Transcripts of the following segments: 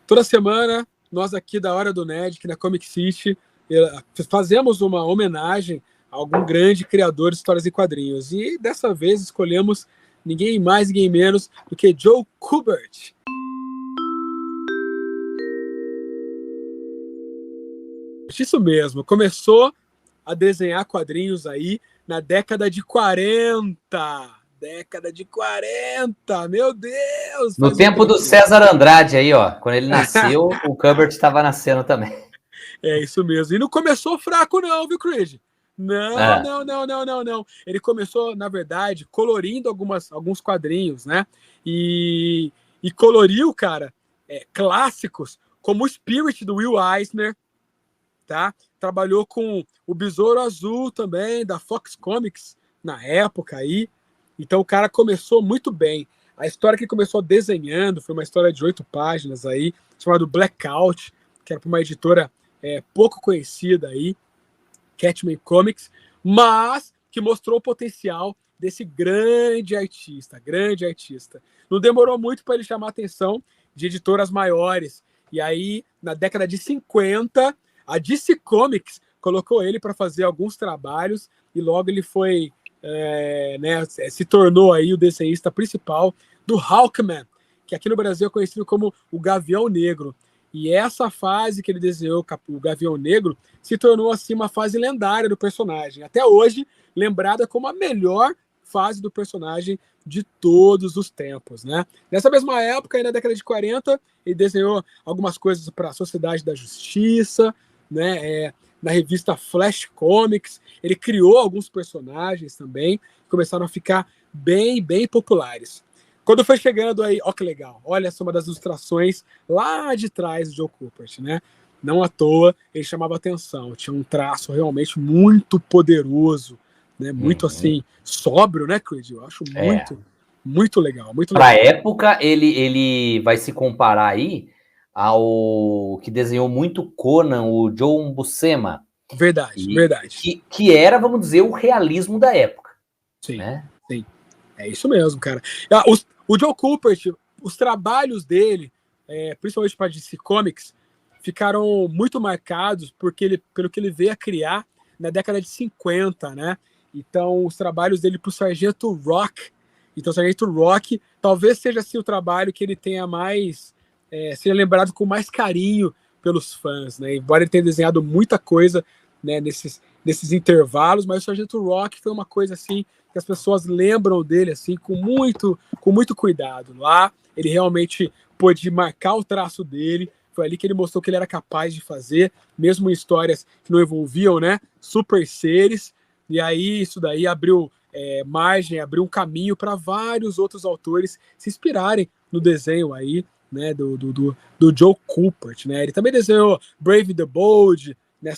Toda semana, nós aqui da Hora do Nerd, aqui na Comic City, fazemos uma homenagem a algum grande criador de histórias em quadrinhos. E dessa vez escolhemos ninguém mais, ninguém menos do que Joe Kubert. Isso mesmo, começou a desenhar quadrinhos aí na década de 40. Década de 40, meu Deus! No tempo do César Andrade aí, ó. Quando ele nasceu, o Kubert estava nascendo também. É isso mesmo. E não começou fraco não, viu, Creed? Não. Ele começou, na verdade, colorindo alguns quadrinhos, né? E coloriu, cara, clássicos, como o Spirit, do Will Eisner, tá? Trabalhou com o Besouro Azul também, da Fox Comics, na época aí. Então o cara começou muito bem. A história que ele começou desenhando foi uma história de 8 páginas aí, chamada Blackout, que era para uma editora pouco conhecida aí, Catman Comics, mas que mostrou o potencial desse grande artista. Não demorou muito para ele chamar a atenção de editoras maiores. E aí, na década de 50, a DC Comics colocou ele para fazer alguns trabalhos e logo ele foi, se tornou aí o desenhista principal do Hawkman, que aqui no Brasil é conhecido como o Gavião Negro. E essa fase que ele desenhou, o Gavião Negro, se tornou assim uma fase lendária do personagem. Até hoje, lembrada como a melhor fase do personagem de todos os tempos, né? Nessa mesma época, aí na década de 40, ele desenhou algumas coisas para a Sociedade da Justiça, né? Na revista Flash Comics, ele criou alguns personagens também, que começaram a ficar bem populares. Quando foi chegando aí, ó que legal, olha essa uma das ilustrações lá de trás do Joe Kubert, né? Não à toa ele chamava atenção, tinha um traço realmente muito poderoso, né? Muito assim, sóbrio, né, Creed? Eu acho muito legal. Pra época, ele vai se comparar aí ao que desenhou muito Conan, o John Buscema. Verdade. Que era, vamos dizer, o realismo da época. Sim, né? Sim. É isso mesmo, cara. O Joe Kubert, os trabalhos dele, principalmente para DC Comics, ficaram muito marcados pelo que ele veio a criar na década de 50, né? Então, os trabalhos dele para o Sargento Rock. Então, o Sargento Rock talvez seja assim, o trabalho que ele tenha mais... seja lembrado com mais carinho pelos fãs, né? Embora ele tenha desenhado muita coisa, né, nesses intervalos, mas o Sargento Rock foi uma coisa assim que as pessoas lembram dele assim com muito cuidado. Lá ele realmente pôde marcar o traço dele, foi ali que ele mostrou que ele era capaz de fazer, mesmo em histórias que não envolviam, né, super seres, e aí isso daí abriu margem, abriu um caminho para vários outros autores se inspirarem no desenho aí, né, do Joe Kubert, né? Ele também desenhou Brave the Bold,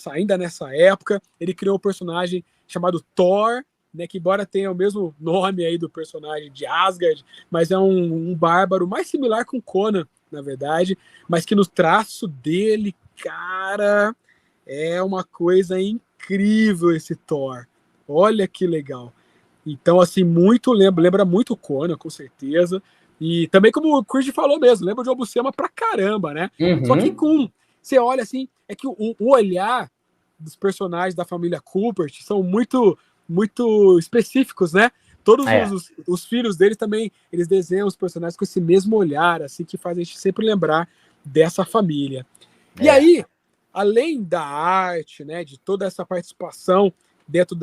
ainda nessa época. Ele criou um personagem chamado Thor, né, que embora tenha o mesmo nome aí do personagem de Asgard, mas é um bárbaro mais similar com Conan, na verdade, mas que no traço dele, cara, é uma coisa incrível esse Thor. Olha que legal. Então, assim, lembra muito Conan, com certeza. E também, como o Chris falou mesmo, lembra de Joe Buscema pra caramba, né? Só que você olha assim, é que o olhar dos personagens da família Kubert são muito específicos, né? Todos os filhos dele também, eles desenham os personagens com esse mesmo olhar, assim, que faz a gente sempre lembrar dessa família. E aí, além da arte, né, de toda essa participação dentro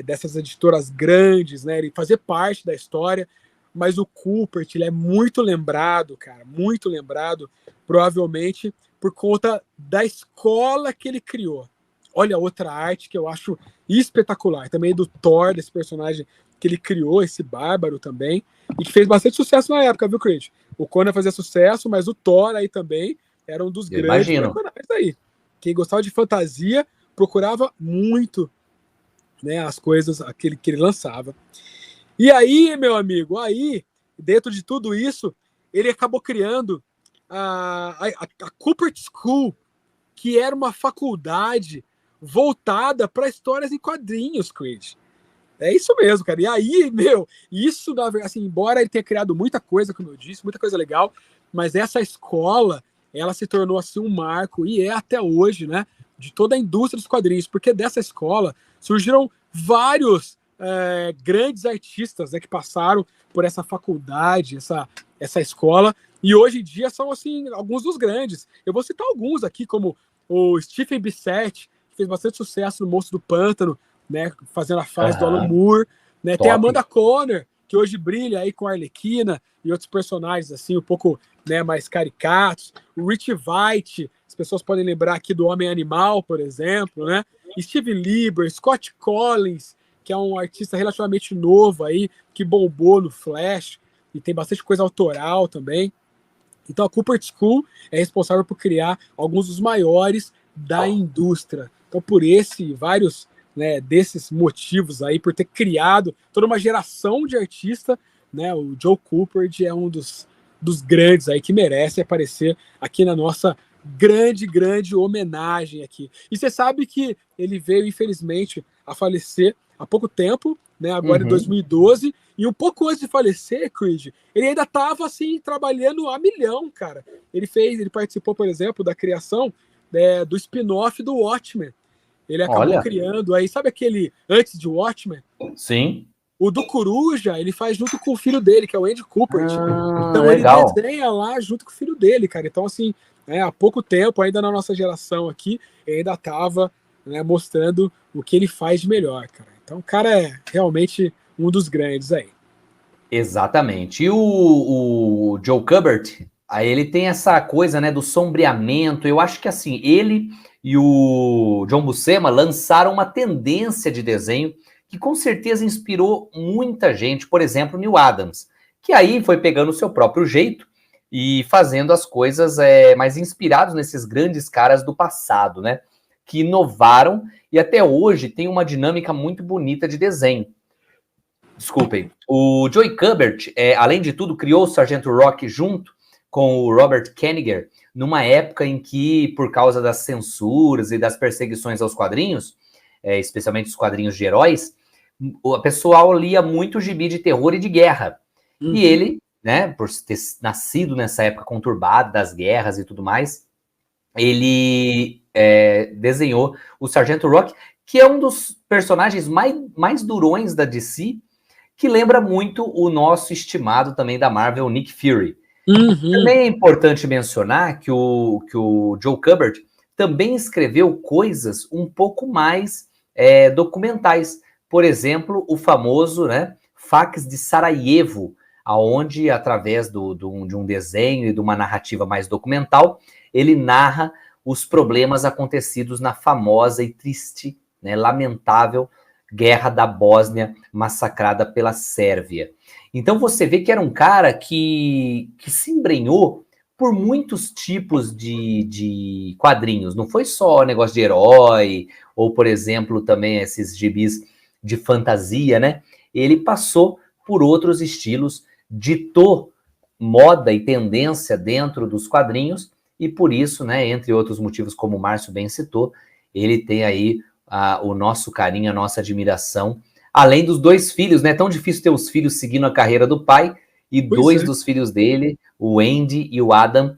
dessas editoras grandes, né, ele fazer parte da história, mas o Kubert, ele é muito lembrado, cara, muito lembrado, provavelmente por conta da escola que ele criou. Olha outra arte que eu acho espetacular, também do Thor, desse personagem que ele criou, esse bárbaro também, e que fez bastante sucesso na época, viu, Creed? O Conan fazia sucesso, mas o Thor aí também era um dos grandes personagens aí. Quem gostava de fantasia procurava muito, né, as coisas que ele lançava. E aí, meu amigo, dentro de tudo isso, ele acabou criando a Kubert School, que era uma faculdade voltada para histórias em quadrinhos, Creed. É isso mesmo, cara. E aí, assim, embora ele tenha criado muita coisa, como eu disse, muita coisa legal, mas essa escola, ela se tornou assim um marco, e é até hoje, né, de toda a indústria dos quadrinhos, porque dessa escola surgiram vários grandes artistas, né, que passaram por essa faculdade, essa escola, e hoje em dia são assim alguns dos grandes. Eu vou citar alguns aqui, como o Stephen Bissette, que fez bastante sucesso no Monstro do Pântano, né, fazendo a fase do Alan Moore, né? Tem a Amanda Conner, que hoje brilha aí com a Arlequina e outros personagens assim um pouco, né, mais caricatos. O Rich Veidt, as pessoas podem lembrar aqui do Homem Animal, por exemplo, né? Steve Lieber, Scott Collins, que é um artista relativamente novo aí, que bombou no Flash e tem bastante coisa autoral também. Então a Cooper School é responsável por criar alguns dos maiores da indústria. Então por esse e vários, né, desses motivos aí, por ter criado toda uma geração de artistas, né, o Joe Cooper é um dos grandes aí que merece aparecer aqui na nossa grande homenagem aqui. E você sabe que ele veio, infelizmente, a falecer há pouco tempo, né, agora em 2012, e um pouco antes de falecer, Creed, ele ainda estava assim, trabalhando a milhão, cara. Ele participou, por exemplo, da criação do spin-off do Watchmen. Ele acabou criando aí, sabe aquele antes de Watchmen? Sim. O do Coruja, ele faz junto com o filho dele, que é o Andy Cooper. Então legal. Ele desenha lá junto com o filho dele, cara. Então, assim, há pouco tempo, ainda na nossa geração aqui, ele ainda estava, né, mostrando o que ele faz de melhor, cara. Então, o cara é realmente um dos grandes aí. Exatamente. E o Joe Kubert, aí ele tem essa coisa, né, do sombreamento. Eu acho que assim, ele e o John Buscema lançaram uma tendência de desenho que com certeza inspirou muita gente, por exemplo, Neil Adams, que aí foi pegando o seu próprio jeito e fazendo as coisas mais inspirados nesses grandes caras do passado, né, que inovaram e até hoje tem uma dinâmica muito bonita de desenho. Desculpem. O Joe Kubert, além de tudo, criou o Sargento Rock junto com o Robert Kanigher, numa época em que, por causa das censuras e das perseguições aos quadrinhos, especialmente os quadrinhos de heróis, o pessoal lia muito gibi de terror e de guerra. E ele, né, por ter nascido nessa época conturbada das guerras e tudo mais, ele desenhou o Sargento Rock, que é um dos personagens mais durões da DC, que lembra muito o nosso estimado também da Marvel, Nick Fury. Também é importante mencionar que o Joe Kubert também escreveu coisas um pouco mais documentais. Por exemplo, o famoso, né, Fax de Sarajevo, aonde, através de um desenho e de uma narrativa mais documental, ele narra os problemas acontecidos na famosa e triste, né, lamentável Guerra da Bósnia, massacrada pela Sérvia. Então você vê que era um cara que se embrenhou por muitos tipos de quadrinhos. Não foi só negócio de herói, ou, por exemplo, também esses gibis de fantasia, né? Ele passou por outros estilos, ditou moda e tendência dentro dos quadrinhos, e por isso, né, entre outros motivos, como o Márcio bem citou, ele tem aí o nosso carinho, a nossa admiração, além dos dois filhos, né? É tão difícil ter os filhos seguindo a carreira do pai, e dois dos filhos dele, o Andy e o Adam,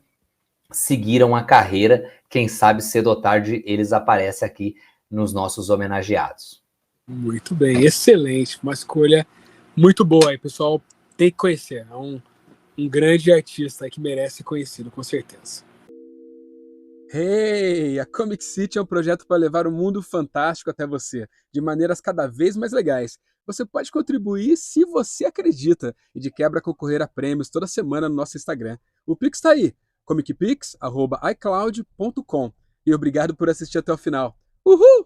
seguiram a carreira. Quem sabe cedo ou tarde eles aparecem aqui nos nossos homenageados. Muito bem, excelente, uma escolha muito boa aí, pessoal, tem que conhecer, é um grande artista aí que merece ser conhecido, com certeza. Hey, a Comic City é um projeto para levar o mundo fantástico até você, de maneiras cada vez mais legais. Você pode contribuir se você acredita e de quebra concorrer a prêmios toda semana no nosso Instagram. O Pix está aí, comicpix@icloud.com. E obrigado por assistir até o final. Uhul!